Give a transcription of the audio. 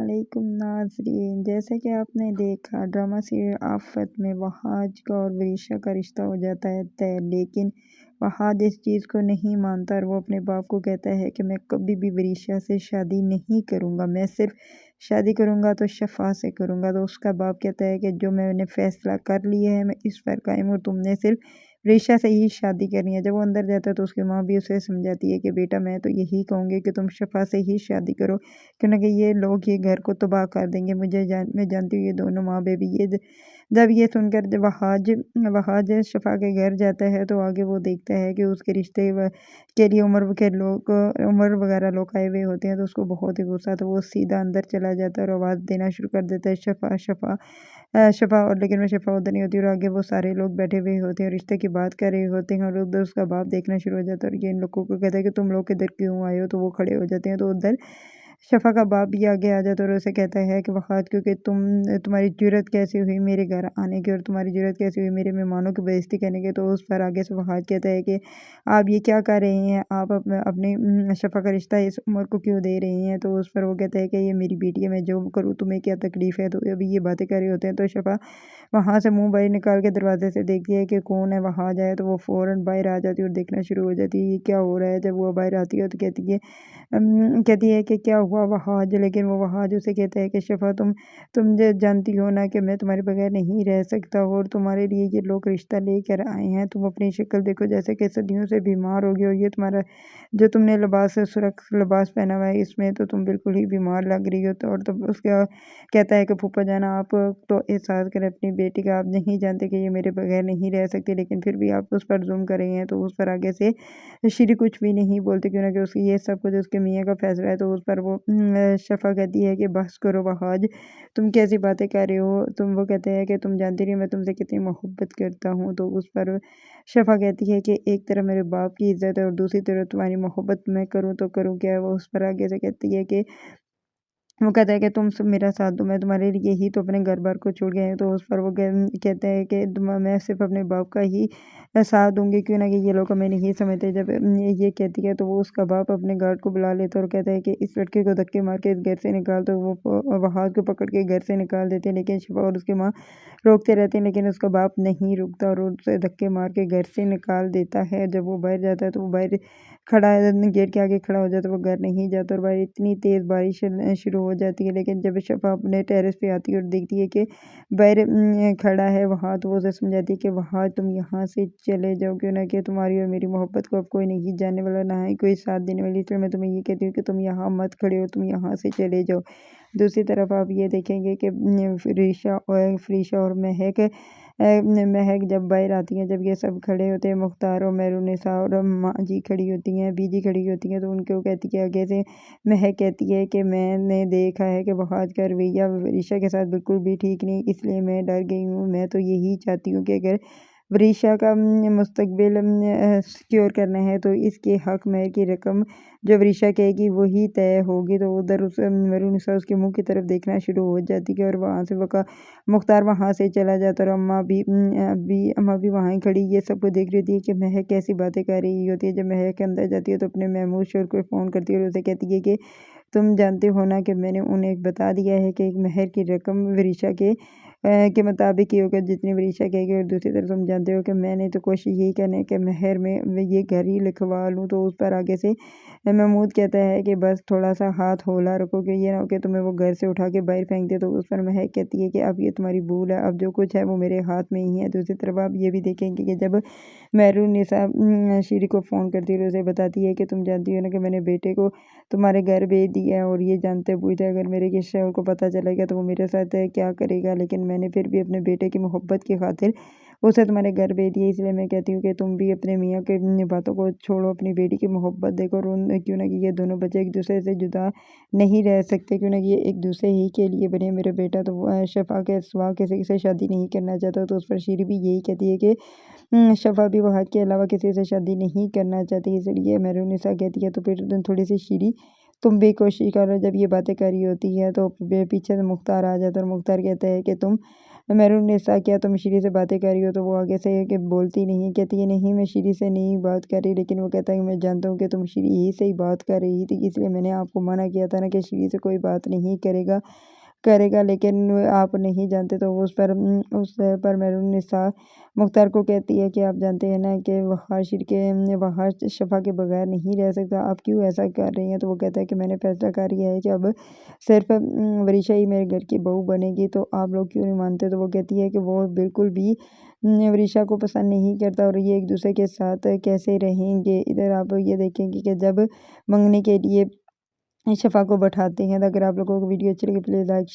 علیکم ناظرین، جیسے کہ آپ نے دیکھا ڈرامہ سیریل آفت میں وحاج کا اور وریشا کا رشتہ ہو جاتا ہے طے، لیکن وحاج اس چیز کو نہیں مانتا اور وہ اپنے باپ کو کہتا ہے کہ میں کبھی بھی وریشا سے شادی نہیں کروں گا، میں صرف شادی کروں گا تو شفا سے کروں گا۔ تو اس کا باپ کہتا ہے کہ جو میں نے فیصلہ کر لیا ہے میں اس پر قائم ہوں، تم نے صرف وریشا سے ہی شادی کرنی ہے۔ جب وہ اندر جاتا ہے تو اس کی ماں بھی اسے سمجھاتی ہے کہ بیٹا میں تو یہی کہوں گی کہ تم شفا سے ہی شادی کرو، کیونکہ یہ لوگ یہ گھر کو تباہ کر دیں گے۔ میں جانتی ہوں یہ دونوں ماں بیٹی جب یہ سن کر وحاج شفا کے گھر جاتا ہے تو آگے وہ دیکھتا ہے کہ اس کے رشتے کے لیے عمر وغیرہ لوگ آئے ہوئے ہوتے ہیں، تو اس کو بہت ہی غصہ، تو وہ سیدھا اندر چلا جاتا ہے اور آواز دینا شروع کر دیتا ہے، شفا شفا شفا، اور لیکن وہ شفا ادھر نہیں ہوتی، اور آگے وہ سارے لوگ بیٹھے ہوئے ہوتے ہیں اور رشتے کی بات کر رہے ہوتے ہیں، اور ادھر اس کا باپ دیکھنا شروع ہو جاتا ہے اور یہ ان لوگوں کو کہتا ہے کہ تم لوگ ادھر کیوں آئے ہو، تو وہ کھڑے ہو جاتے ہیں۔ تو ادھر شفا کا باپ بھی آگے آ جاتا ہے اور اسے کہتا ہے کہ وحاج کیونکہ تمہاری جرت کیسے ہوئی میرے گھر آنے کی، اور تمہاری جرت کیسے ہوئی میرے مہمانوں کی بے عزتی کرنے کی۔ تو اس پر آگے سے وحاج کہتا ہے کہ آپ یہ کیا کر رہے ہیں، آپ اپنی شفا کا رشتہ اس عمر کو کیوں دے رہے ہیں۔ تو اس پر وہ کہتا ہے کہ یہ میری بیٹی ہے، میں جو کروں تمہیں کیا تکلیف ہے۔ تو ابھی یہ باتیں کر رہے ہوتے ہیں تو شفا وہاں سے منہ باہر نکال کے دروازے سے دیکھتی ہے کہ کون ہے، وحاج آیا، تو وہ فوراً باہر آ جاتی ہے اور دیکھنا شروع ہو جاتی ہے یہ کیا ہو رہا ہے۔ جب وہ باہر آتی ہے تو کہتی ہے کہ کیا ہوا وحاج، لیکن وہ وحاج اسے کہتا ہے کہ شفا تم جانتی ہو نا کہ میں تمہارے بغیر نہیں رہ سکتا، اور تمہارے لیے یہ لوگ رشتہ لے کر آئے ہیں، تم اپنی شکل دیکھو جیسے کہ صدیوں سے بیمار ہوگی، اور یہ تمہارا جو تم نے سرخ لباس پہنا ہوا ہے اس میں تو تم بالکل ہی بیمار لگ رہی ہو۔ اور تب اس کا کہتا ہے کہ پھوپھا جانا آپ تو احساس کریں اپنی بیٹی کا، آپ نہیں جانتے کہ یہ میرے بغیر نہیں رہ سکتی، لیکن پھر بھی آپ اس پر ظلم کر رہے ہیں۔ تو اس پر آگے سے شری کچھ بھی نہیں بولتی، کیوں نہ کہ اس کی یہ سب کچھ اس کے میاں کا فیصلہ ہے۔ تو اس پر وہ شفا کہتی ہے کہ بس کرو وحاج، تم کیسی باتیں کر رہے ہو، وہ کہتے ہیں کہ تم جانتی نہیں میں تم سے کتنی محبت کرتا ہوں۔ تو اس پر شفا کہتی ہے کہ ایک طرف میرے باپ کی عزت ہے اور دوسری طرف تمہاری محبت میں کروں تو کروں کیا۔ وہ اس پر آگے سے کہتی ہے کہ وہ کہتا ہے کہ تم میرا ساتھ دو، میں تمہارے لیے ہی تو اپنے گھر بار کو چھوڑ گئے ہیں۔ تو اس پر وہ کہتا ہے کہ میں صرف اپنے باپ کا ہی ساتھ دوں گی، کیوں نہ کہ یہ لوگ ہمیں نہیں سمجھتے۔ جب یہ کہتی ہے تو وہ اس کا باپ اپنے گارڈ کو بلا لیتا ہے اور کہتا ہے کہ اس لڑکے کو دھکے مار کے اس گھر سے نکال۔ تو وہ وحاج کو پکڑ کے گھر سے نکال دیتے ہیں، لیکن شفا اور اس کی ماں روکتے رہتے ہیں، لیکن اس کا باپ نہیں رکتا اور اسے دھکے مار کے گھر سے نکال دیتا ہے۔ جب وہ باہر جاتا ہے تو وہ باہر کھڑا ہے، گیٹ کے آگے کھڑا ہو جاتا ہے، وہ گھر نہیں جاتا اور باہر اتنی تیز بارش شروع ہو جاتی ہے۔ لیکن جب شفا اپنے ٹیرس پہ آتی ہے اور دیکھتی ہے کہ باہر کھڑا ہے وہاں، تو وہ اسے سمجھاتی ہے کہ وہاں تم یہاں سے چلے جاؤ، کیوں نہ کہ تمہاری اور میری محبت کو اب کوئی نہیں جاننے والا، نہ ہی کوئی ساتھ دینے والی، اس لیے میں تمہیں یہ کہتی ہوں کہ تم یہاں مت کھڑے ہو، تم یہاں سے چلے جاؤ۔ دوسری طرف آپ یہ دیکھیں گے کہ فریشا اور مہک جب باہر آتی ہیں، جب یہ سب کھڑے ہوتے ہیں، مختار اور مہرونسا اور ماں جی کھڑی ہوتی ہیں، بی جی کھڑی ہوتی ہیں، تو ان کو کہتی ہے آگے سے مہک کہتی ہے کہ میں نے دیکھا ہے کہ وحاج کا رویہ وریشا کے ساتھ بالکل بھی ٹھیک نہیں، اس لیے میں ڈر گئی ہوں۔ میں تو یہی چاہتی ہوں کہ اگر وریشا کا مستقبل سیکیور کرنا ہے تو اس کے حق مہر کی رقم جو وریشا کہے گی وہی طے ہوگی۔ تو ادھر مہرونسا اس کے منہ کی طرف دیکھنا شروع ہو جاتی ہے اور وہاں سے مختار وہاں سے چلا جاتا ہے اور اماں بھی وہاں ہی کھڑی یہ سب کو دیکھ رہی تھی کہ مہک کیسی باتیں کر رہی ہوتی ہے۔ جب مہک اندر جاتی ہے تو اپنے محمود شوہر کو فون کرتی ہے اور اسے کہتی ہے کہ تم جانتے ہو نا کہ میں نے انہیں بتا دیا ہے کہ مہر کی رقم وریشا کے مطابق ہی ہوگا جتنی وریشا کہے گی، اور دوسری طرف تم جانتے ہو کہ میں نے تو کوشش یہی کرنے کہ مہر میں یہ گھر ہی لکھوا لوں۔ تو اس پر آگے سے محمود کہتا ہے کہ بس تھوڑا سا ہاتھ ہولا رکھو کہ یہ نہ ہو کہ تمہیں وہ گھر سے اٹھا کے باہر پھینک دے۔ تو اس پر مہک کہتی ہے کہ اب یہ تمہاری بھول ہے، اب جو کچھ ہے وہ میرے ہاتھ میں ہی ہے۔ دوسری طرف آپ یہ بھی دیکھیں گے کہ جب مہرونسا شیری کو فون کرتی ہے اور اسے بتاتی ہے کہ تم جانتی ہو نا کہ میں نے بیٹے کو تمہارے گھر بھیج دیا ہے، اور یہ جانتے پوچھتے اگر میرے کے شوہر کو پتہ چلے گا تو وہ میرے ساتھ کیا کرے گا، لیکن میں نے پھر بھی اپنے بیٹے کی محبت کی خاطر اسے تمہارے گھر بھیج دیا، اس لیے میں کہتی ہوں کہ تم بھی اپنے میاں کے باتوں کو چھوڑو، اپنی بیٹی کی محبت دیکھو، کیوں نہ کہ یہ دونوں بچے ایک دوسرے سے جدا نہیں رہ سکتے، کیوں نہ کہ یہ ایک دوسرے ہی کے لیے بنے۔ میرا بیٹا تو شفا کے سوا کسی سے شادی نہیں کرنا چاہتا۔ تو اس پر شیری بھی یہی کہتی ہے کہ شفا بھی وحاج کے علاوہ کسی سے شادی نہیں کرنا چاہتی، اس لیے مہرونسا کہتی ہے تو پھر تھوڑی سی شیری تم بھی کوشش کرو۔ جب یہ باتیں کر رہی ہوتی ہے تو پیچھے سے مختار آ جاتا ہے اور مختار کہتا ہے کہ تم میرون نے سا کیا تم شیری سے باتیں کر رہی ہو؟ تو وہ آگے سے کہ بولتی نہیں، کہتی ہے نہیں میں شیری سے نہیں بات کر رہی، لیکن وہ کہتا ہے کہ میں جانتا ہوں کہ تم شیری ہی سے ہی بات کر رہی تھی، اس لیے میں نے آپ کو منع کیا تھا نا کہ شیری سے کوئی بات نہیں کرے گا، لیکن آپ نہیں جانتے۔ تو وہ اس پر میرون النساء مختار کو کہتی ہے کہ آپ جانتے ہیں نا کہ وہاں شفا کے بغیر نہیں رہ سکتا، آپ کیوں ایسا کر رہی ہیں؟ تو وہ کہتا ہے کہ میں نے فیصلہ کر لیا ہے کہ اب صرف وریشا ہی میرے گھر کی بہو بنے گی، تو آپ لوگ کیوں نہیں مانتے؟ تو وہ کہتی ہے کہ وہ بالکل بھی وریشا کو پسند نہیں کرتا اور یہ ایک دوسرے کے ساتھ کیسے رہیں گے۔ ادھر آپ یہ دیکھیں گے کہ جب منگنے کے لیے شفا کو بٹھاتے ہیں۔ اگر آپ لوگوں کو ویڈیو اچھی لگے پلیز لائک